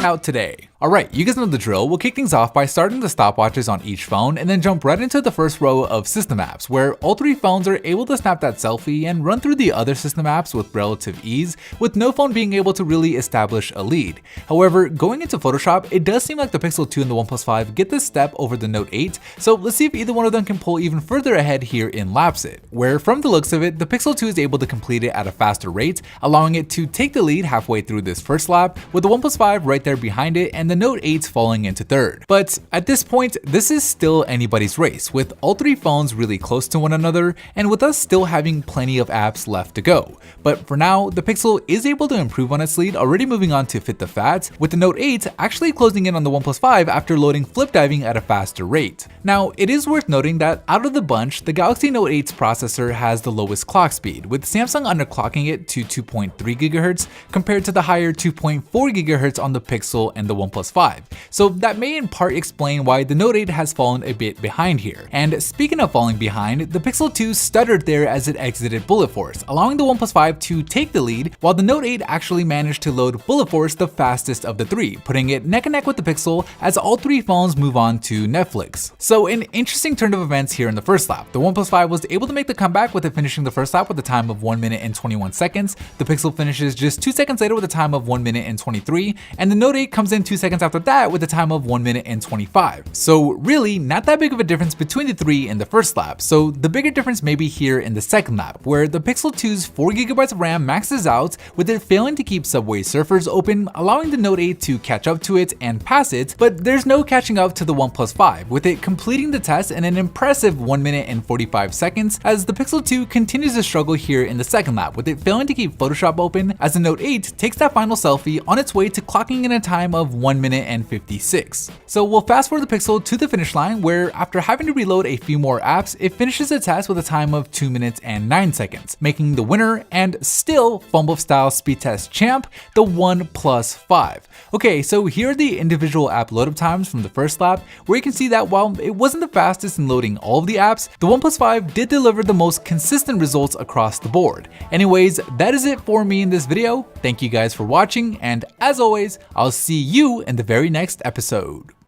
out today. Alright, you guys know the drill. We'll kick things off by starting the stopwatches on each phone and then jump right into the first row of system apps, where all three phones are able to snap that selfie and run through the other system apps with relative ease, with no phone being able to really establish a lead. However, going into Photoshop, it does seem like the Pixel 2 and the Oneplus 5 get this step over the Note 8, so let's see if either one of them can pull even further ahead here in Lapsit, where from the looks of it, the Pixel 2 is able to complete it at a faster rate, allowing it to take the lead halfway through this first lap, with the Oneplus 5 right there behind it and the Note 8 falling into third. But at this point, this is still anybody's race, with all three phones really close to one another and with us still having plenty of apps left to go. But for now, the Pixel is able to improve on its lead, already moving on to fit the fats, with the Note 8 actually closing in on the Oneplus 5 after loading flip diving at a faster rate. Now, it is worth noting that out of the bunch, the Galaxy Note 8's processor has the lowest clock speed, with Samsung underclocking it to 2.3 GHz compared to the higher 2.4 GHz on the Pixel and the Oneplus 5. So that may in part explain why the Note 8 has fallen a bit behind here. And speaking of falling behind, the Pixel 2 stuttered there as it exited Bullet Force, allowing the Oneplus 5 to take the lead, while the Note 8 actually managed to load Bullet Force the fastest of the three, putting it neck and neck with the Pixel as all three phones move on to Netflix. So an interesting turn of events here in the first lap. The Oneplus 5 was able to make the comeback with it finishing the first lap with a time of 1 minute and 21 seconds. The Pixel finishes just 2 seconds later with a time of 1 minute and 23, and the Note 8 comes in 2 seconds after that with a time of 1 minute and 25. So really not that big of a difference between the three in the first lap. So the bigger difference may be here in the second lap, where the Pixel 2's 4GB of RAM maxes out, with it failing to keep Subway Surfers open, allowing the Note 8 to catch up to it and pass it, but there's no catching up to the Oneplus 5, with it completing the test in an impressive 1 minute and 45 seconds, as the Pixel 2 continues to struggle here in the second lap, with it failing to keep Photoshop open, as the Note 8 takes that final selfie on its way to clocking in a time of 1 minute and 56. So we'll fast forward the Pixel to the finish line, where after having to reload a few more apps, it finishes the test with a time of 2 minutes and 9 seconds, making the winner and still fumble style speed test champ, the Oneplus 5. Okay, so here are the individual app load up times from the first lap, where you can see that while it wasn't the fastest in loading all of the apps, the Oneplus 5 did deliver the most consistent results across the board. Anyways, that is it for me in this video. Thank you guys for watching, and as always, I'll see you in the very next episode.